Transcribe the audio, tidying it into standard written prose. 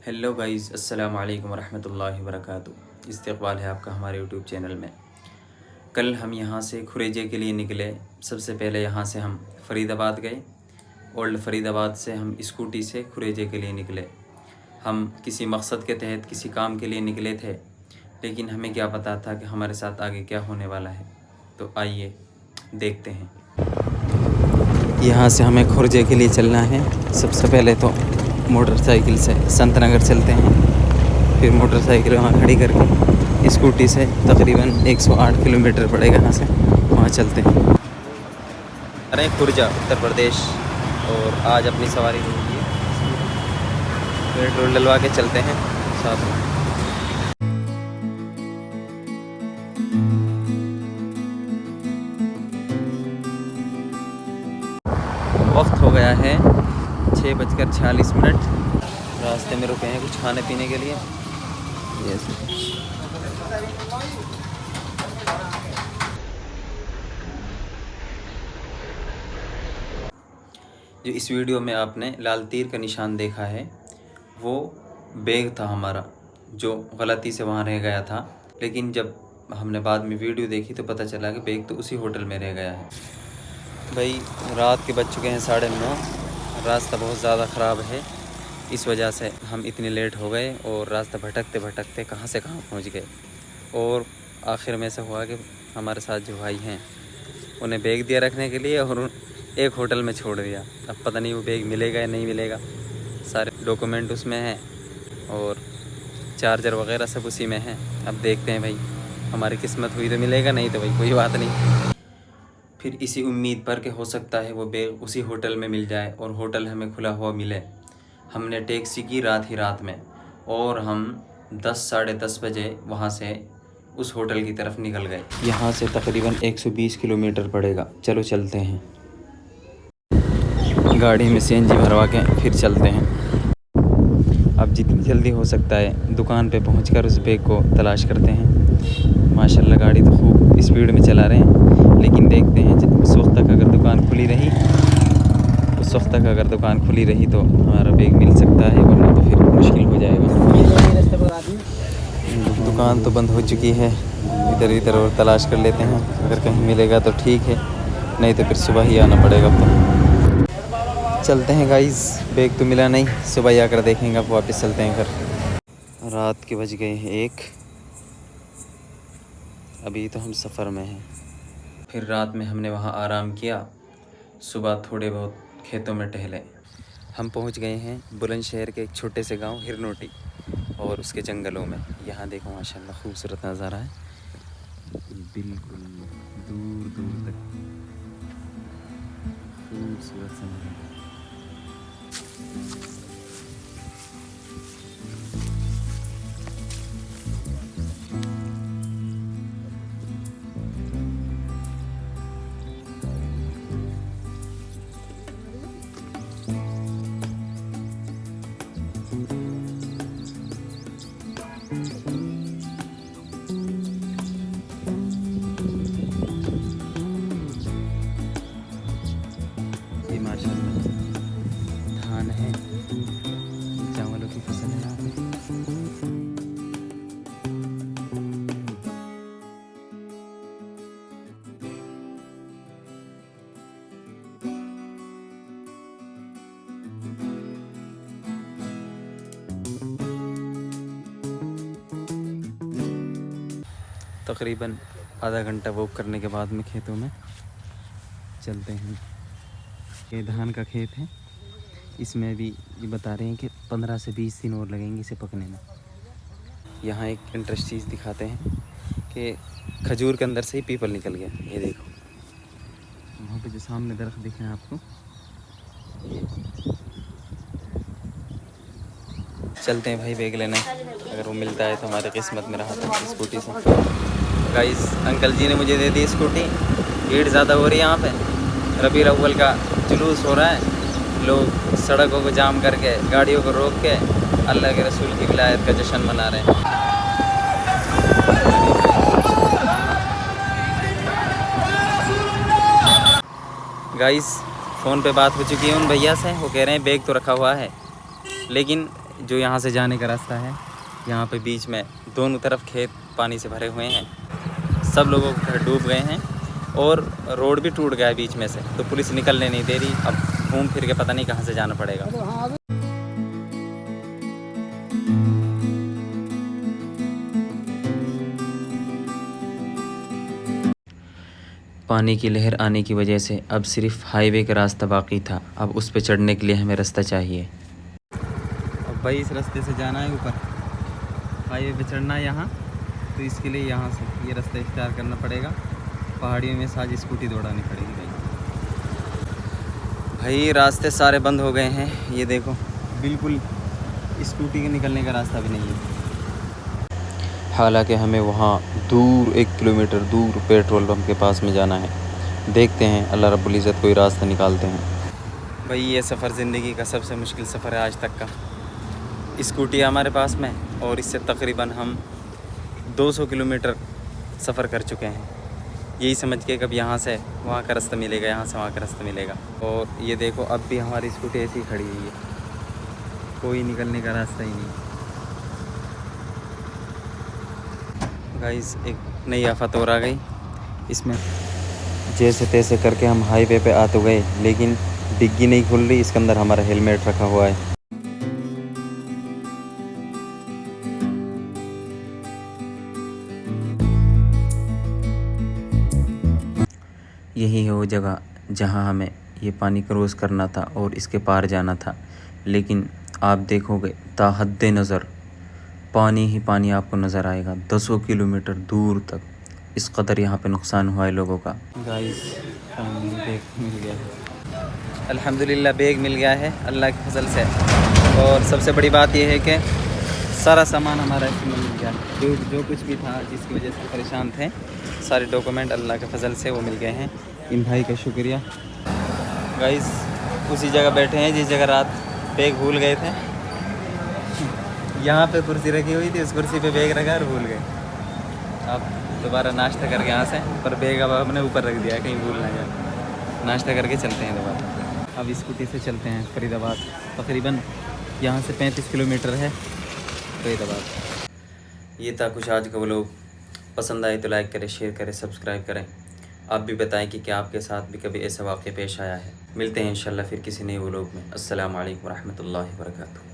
Hello guys, अस्सलाम वालेकुम रहमतुल्लाहि व बरकातुहू। इस्तक़बाल है आपका हमारे यूट्यूब चैनल में। कल हम यहाँ से खुरेजे के लिए निकले। सबसे पहले यहाँ से हम फ़रीदाबाद गए। ओल्ड फ़रीदाबाद से हम स्कूटी से खुरेजे के लिए निकले। हम किसी मकसद के तहत किसी काम के लिए निकले थे, लेकिन हमें क्या पता था कि हमारे साथ आगे क्या होने वाला है। तो आइए देखते हैं। यहाँ से हमें खुरेजे के लिए चलना है। सबसे पहले तो मोटरसाइकिल से संत नगर चलते हैं, फिर मोटरसाइकिल वहाँ खड़ी करके स्कूटी से तकरीबन 108 किलोमीटर पड़ेगा यहाँ से, वहाँ चलते हैं। अरे खुर्जा उत्तर प्रदेश। और आज अपनी सवारी होगी, पेट्रोल डलवा के चलते हैं साथ में। वक्त हो गया है 6:46। रास्ते में रुके हैं कुछ खाने पीने के लिए। जो इस वीडियो में आपने लाल तीर का निशान देखा है, वो बैग था हमारा, जो गलती से वहाँ रह गया था। लेकिन जब हमने बाद में वीडियो देखी तो पता चला कि बैग तो उसी होटल में रह गया है। भाई रात के बज चुके हैं 9:30। रास्ता बहुत ज़्यादा ख़राब है, इस वजह से हम इतने लेट हो गए और रास्ता भटकते भटकते कहाँ से कहाँ पहुँच गए। और आखिर में ऐसा हुआ कि हमारे साथ जो भाई हैं उन्हें बैग दिया रखने के लिए और एक होटल में छोड़ दिया। अब पता नहीं वो बैग मिलेगा या नहीं मिलेगा। सारे डॉक्यूमेंट उसमें हैं और चार्जर वगैरह सब उसी में है। अब देखते हैं भाई, हमारी किस्मत हुई तो मिलेगा, नहीं तो भाई कोई बात नहीं। फिर इसी उम्मीद पर कि हो सकता है वो बैग उसी होटल में मिल जाए और होटल हमें खुला हुआ मिले, हमने टैक्सी की रात ही रात में, और हम 10 साढ़े 10 बजे वहाँ से उस होटल की तरफ निकल गए। यहाँ से तकरीबन 120 किलोमीटर पड़ेगा। चलो चलते हैं। गाड़ी में सीएनजी भरवा के फिर चलते हैं। अब जितनी जल्दी हो सकता है दुकान पे पहुंचकर उस बैग को तलाश करते हैं। माशाल्लाह गाड़ी तो खूब स्पीड में चला रहे हैं, लेकिन देखते हैं उस वक्त तक अगर दुकान खुली रही तो हमारा बैग मिल सकता है, वरना तो फिर मुश्किल हो जाएगा। दुकान तो बंद हो चुकी है। इधर इधर और तलाश कर लेते हैं, अगर कहीं मिलेगा तो ठीक है, नहीं तो फिर सुबह ही आना पड़ेगा। तो चलते हैं गाइस। बैग तो मिला नहीं, सुबह ही आकर देखेंगे। अब वापस चलते हैं घर। रात के बज गए हैं 1। अभी तो हम सफ़र में हैं। फिर रात में हमने वहाँ आराम किया, सुबह थोड़े बहुत खेतों में टहले। हम पहुँच गए हैं बुलंदशहर के एक छोटे से गांव हिरनोटी और उसके जंगलों में। यहाँ देखो माशाल्लाह खूबसूरत नज़ारा है, बिल्कुल दूर दूर तक खूबसूरत सा नज़ारा। ये माशाल्लाह धान है, चावलों की फसल है यहाँ पे। तकरीबन आधा घंटा वॉक करने के बाद में खेतों में चलते हैं। ये धान का खेत है, इसमें भी ये बता रहे हैं कि 15 से 20 दिन और लगेंगे इसे पकने में। यहाँ एक इंटरेस्ट चीज़ दिखाते हैं कि खजूर के अंदर से ही पीपल निकल गया। ये देखो वहाँ पे जो सामने दरख्त दिख रहे हैं आपको, ये चलते हैं भाई बैग लेने। अगर वो मिलता है तो हमारी किस्मत में रहा था। स्कूटी से गाइस, अंकल जी ने मुझे दे दी स्कूटी। भीड़ ज़्यादा हो रही है यहाँ पे, रबीउल अव्वल का जुलूस हो रहा है। लोग सड़कों को जाम करके, गाड़ियों को रोक के अल्लाह के रसूल की विलायत का जश्न मना रहे हैं। गाइस फ़ोन पे बात हो चुकी है उन भैया से, वो कह रहे हैं बैग तो रखा हुआ है, लेकिन जो यहाँ से जाने का रास्ता है, यहाँ पे बीच में दोनों तरफ खेत पानी से भरे हुए हैं, सब लोगों के घर डूब गए हैं और रोड भी टूट गया है बीच में से, तो पुलिस निकलने नहीं दे रही। अब घूम फिर के पता नहीं कहाँ से जाना पड़ेगा। पानी की लहर आने की वजह से अब सिर्फ हाईवे का रास्ता बाकी था, अब उस पर चढ़ने के लिए हमें रास्ता चाहिए। अब भाई इस रास्ते से जाना है ऊपर, हाईवे पे चढ़ना है यहाँ, तो इसके लिए यहाँ से ये रास्ता इख्तियार करना पड़ेगा। पहाड़ियों में से आज स्कूटी दौड़ानी पड़ेगी भाई। रास्ते सारे बंद हो गए हैं, ये देखो बिल्कुल स्कूटी के निकलने का रास्ता भी नहीं है। हालांकि हमें वहाँ दूर 1 किलोमीटर दूर पेट्रोल पंप के पास में जाना है। देखते हैं अल्लाह रब्बुल इज़्ज़त कोई रास्ता निकालते हैं। भाई ये सफ़र ज़िंदगी का सबसे मुश्किल सफ़र है आज तक का। स्कूटी हमारे पास में और इससे तकरीबन हम 200 किलोमीटर सफ़र कर चुके हैं, यही समझ के कब यहाँ से वहाँ का रास्ता मिलेगा, यहाँ से वहाँ का रास्ता मिलेगा। और ये देखो अब भी हमारी स्कूटी ऐसी ही खड़ी हुई है, कोई निकलने का रास्ता ही नहीं। गाइस एक नई आफत और आ गई इसमें, जैसे तैसे करके हम हाईवे पे आ तो गए, लेकिन डिग्गी नहीं खुल रही, इसके अंदर हमारा हेलमेट रखा हुआ है। यही है वो जगह जहां हमें ये पानी क्रॉस करना था और इसके पार जाना था, लेकिन आप देखोगे ताहद्दे नज़र पानी ही पानी आपको नज़र आएगा 200 किलोमीटर दूर तक। इस कदर यहाँ पे नुकसान हुआ है लोगों का। गाइस बैग मिल गया है, अल्हम्दुलिल्लाह बैग मिल गया है अल्लाह के फजल से। और सबसे बड़ी बात यह है कि सारा सामान हमारा इसमें मिल गया, जो कुछ भी था जिसकी वजह से परेशान थे, सारे डॉक्यूमेंट अल्लाह के फजल से वो मिल गए हैं। इन भाई का शुक्रिया। गाइस उसी जगह बैठे हैं जिस जगह रात बैग भूल गए थे। यहाँ पे कुर्सी रखी हुई थी, उस कुर्सी पे बैग रखा और भूल गए। अब दोबारा नाश्ता करके यहाँ से, पर बैग अब हमने ऊपर रख दिया है कहीं भूल ना जाए। नाश्ता करके चलते हैं दोबारा। अब स्कूटी से चलते हैं फरीदाबाद, तकरीबन यहाँ से 35 किलोमीटर है फरीदाबाद। ये था कुछ आज का व्लॉग। पसंद आए तो लाइक करें, शेयर करें, सब्सक्राइब करें। आप भी बताएं कि क्या आपके साथ भी कभी ऐसा वाक़या पेश आया है। मिलते हैं इंशाल्लाह फिर किसी नए व्लॉग में। अस्सलामु अलैकुम रहमतुल्लाहि व बरकातुहू।